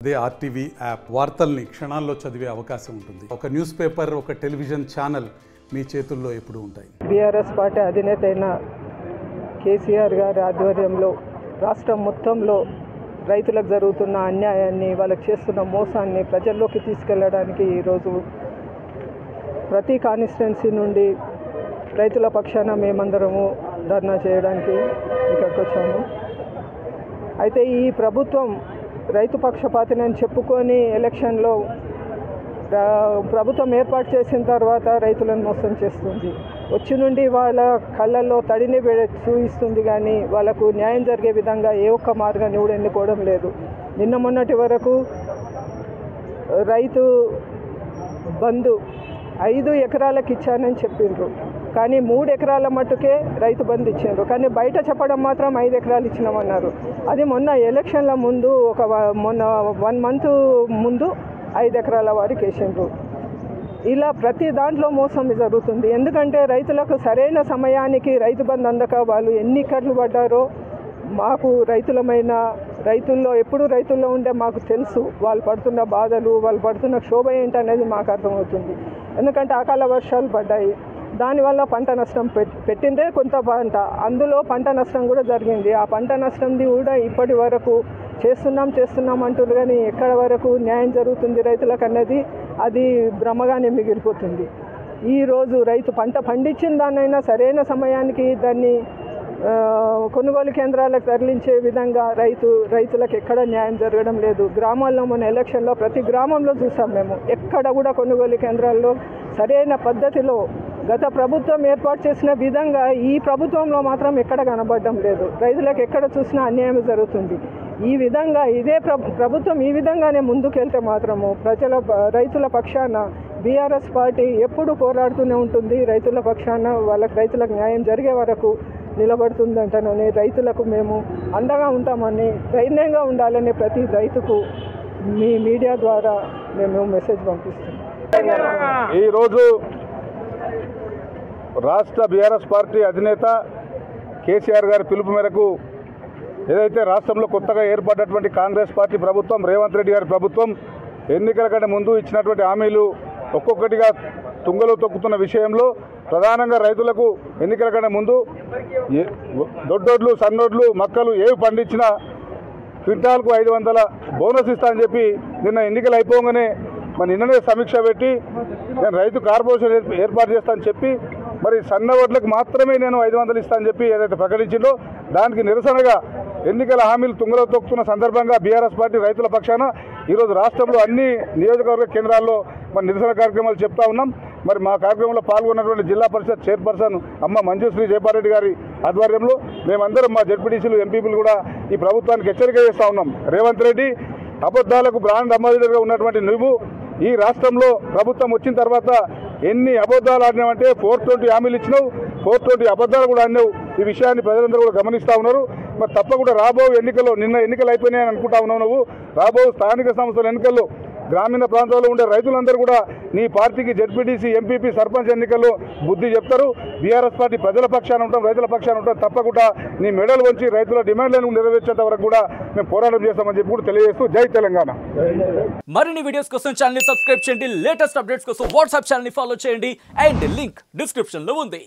అదే RTV app వార్తల్ని క్షణాల్లో చదివే అవకాశం ఉంటుంది. ఒక న్యూస్ పేపర్, ఒక టెలివిజన్ ఛానల్ మీ చేతుల్లో ఎప్పుడూ ఉంటాయి. బీఆర్ఎస్ పార్టీ అధినేత అయిన కేసీఆర్ గారి ఆధ్వర్యంలో రాష్ట్రం మొత్తంలో రైతులకు జరుగుతున్న అన్యాయాన్ని, వాళ్ళకి చేస్తున్న మోసాన్ని ప్రజల్లోకి తీసుకెళ్లడానికి ఈరోజు ప్రతి కాన్స్టిట్యున్సీ నుండి రైతుల పక్షాన మేమందరము ధర్నా చేయడానికి ఇక్కడికి వచ్చాము. అయితే ఈ ప్రభుత్వం రైతు పక్షపాతిని చెప్పుకొని ఎలక్షన్లో ప్రభుత్వం ఏర్పాటు చేసిన తర్వాత రైతులను మోసం చేస్తుంది. వచ్చి నుండి వాళ్ళ కళ్ళల్లో తడిని చూయిస్తుంది, కానీ వాళ్ళకు న్యాయం జరిగే విధంగా ఏ ఒక్క మార్గాన్ని కూడా ఎన్నుకోవడం లేదు. నిన్న మొన్నటి వరకు రైతు బంధు 5 ఎకరాలకు ఇచ్చానని చెప్పిండ్రు, కానీ 3 ఎకరాల మట్టుకే రైతు బంధు ఇచ్చిండ్రు. కానీ బయట చెప్పడం మాత్రం 5 ఎకరాలు ఇచ్చినామన్నారు. అది మొన్న ఎలక్షన్ల ముందు మొన్న 1 మంత్ ముందు 5 ఎకరాల వారికి వేసిండ్రు. ఇలా ప్రతి దాంట్లో మోసం జరుగుతుంది. ఎందుకంటే రైతులకు సరైన సమయానికి రైతు బంధు అందక వాళ్ళు ఎన్ని కట్లు పడ్డారో మాకు రైతుల్లో ఎప్పుడు రైతుల్లో ఉండే మాకు తెలుసు. వాళ్ళు పడుతున్న బాధలు, వాళ్ళు పడుతున్న క్షోభ ఏంటనేది మాకు అర్థమవుతుంది. ఎందుకంటే అకాల వర్షాలు పడ్డాయి, దానివల్ల పంట నష్టం పెట్టిందే కొంత పంట, అందులో పంట నష్టం కూడా జరిగింది. ఆ పంట నష్టంది కూడా ఇప్పటి వరకు చేస్తున్నాం అంటారు, కానీ ఎక్కడ వరకు న్యాయం జరుగుతుంది రైతులకు అన్నది అది భ్రమగానే మిగిలిపోతుంది. ఈరోజు రైతు పంట పండించిన దాన్నైనా సరైన సమయానికి దాన్ని కొనుగోలు కేంద్రాలకు తరలించే విధంగా రైతులకు ఎక్కడ న్యాయం జరగడం లేదు. గ్రామాల్లో మన ఎలక్షన్లో ప్రతి గ్రామంలో చూసాం మేము. ఎక్కడ కూడా కొనుగోలు కేంద్రాల్లో సరైన పద్ధతిలో గత ప్రభుత్వం ఏర్పాటు చేసిన విధంగా ఈ ప్రభుత్వంలో మాత్రం ఎక్కడ కనబడడం లేదు. రైతులకు ఎక్కడ చూసినా అన్యాయం జరుగుతుంది. ఈ విధంగా ఇదే ప్రభుత్వం ఈ విధంగానే ముందుకెళ్తే మాత్రము రైతుల పక్షాన బీఆర్ఎస్ పార్టీ ఎప్పుడు పోరాడుతూనే ఉంటుంది. రైతుల పక్షాన రైతులకు న్యాయం జరిగే వరకు నిలబడుతుందంటనని, రైతులకు మేము అండగా ఉంటామని, ధైర్యంగా ఉండాలని ప్రతి రైతుకు మీ మీడియా ద్వారా మేము మెసేజ్ పంపిస్తున్నాం. ఈరోజు రాష్ట్ర బీఆర్ఎస్ పార్టీ అధినేత కేసీఆర్ గారి పిలుపు మేరకు ఏదైతే రాష్ట్రంలో కొత్తగా ఏర్పడ్డటువంటి కాంగ్రెస్ పార్టీ ప్రభుత్వం, రేవంత్ రెడ్డి గారి ప్రభుత్వం ఎన్నికల కంటే ముందు ఇచ్చినటువంటి హామీలు ఒక్కొక్కటిగా తుంగలో తొక్కుతున్న విషయంలో ప్రధానంగా రైతులకు ఎన్నికల కంటే ముందు దొడ్డొడ్లు, సన్నొడ్లు, మక్కలు ఏవి పండించినా క్వింటాల్కు 500 బోనస్ ఇస్తా అని చెప్పి నిన్న ఎన్నికలు అయిపోగానే నిన్ననే సమీక్ష పెట్టి నేను రైతు కార్పొరేషన్ ఏర్పాటు చేస్తానని చెప్పి మరి సన్న వడ్లకు మాత్రమే నేను 500 ఇస్తానని చెప్పి ఏదైతే ప్రకటించిందో దానికి నిరసనగా ఎన్నికల హామీలు తుంగలో తొక్కుతున్న సందర్భంగా బీఆర్ఎస్ పార్టీ రైతుల పక్షాన ఈరోజు రాష్ట్రంలో అన్ని నియోజకవర్గ కేంద్రాల్లో నిరసన కార్యక్రమాలు చెప్తా ఉన్నాం. మరి మా కార్యక్రమంలో పాల్గొన్నటువంటి జిల్లా పరిషత్ చైర్పర్సన్ అమ్మ మంజుశ్రీ జయపారెడ్డి గారి ఆధ్వర్యంలో మేమందరం మా జడ్పీటీసీలు, ఎంపీపీలు కూడా ఈ ప్రభుత్వానికి హెచ్చరిక చేస్తూ ఉన్నాం. రేవంత్ రెడ్డి అబద్ధాలకు బ్రాండ్ అంబాసిడర్గా ఉన్నటువంటి నువ్వు ఈ రాష్ట్రంలో ప్రభుత్వం వచ్చిన తర్వాత ఎన్ని అబద్ధాలు ఆడినావంటే 420 హామీలు ఇచ్చినావు, 420 అబద్ధాలు కూడా ఆడినావు. ఈ విషయాన్ని ప్రజలందరూ కూడా గమనిస్తూ ఉన్నారు. మరి తప్పకుండా రాబో ఎన్నికల్లో, నిన్న ఎన్నికలు అయిపోయినాయని అనుకుంటా ఉన్నావు నువ్వు, రాబో స్థానిక సంస్థల ఎన్నికల్లో గ్రామీణ ప్రాంతాల్లో ఉండే రైతులందరూ కూడా నీ పార్టీకి జడ్పీటీసీ, ఎంపీపీ, సర్పంచ్ ఎన్నికల్లో బుద్ధి చెప్తారు. బీఆర్ఎస్ పార్టీ ప్రజల పక్షాన ఉంటాం, రైతుల పక్షాన ఉంటాం. తప్పకుండా నీ మెడల్ వంచి రైతుల డిమాండ్లను నెరవేర్చేంత వరకు కూడా మేము పోరాటం చేస్తామని చెప్పి కూడా తెలియజేస్తూ జై తెలంగాణ. మరిన్ని వీడియోస్ కోసం ఛానల్ ని సబ్స్క్రైబ్ చేయండి, లేటెస్ట్ అప్డేట్స్ కోసం వాట్సాప్ ఛానల్ ని ఫాలో చేయండి అండ్ లింక్ డిస్క్రిప్షన్ లో ఉంది.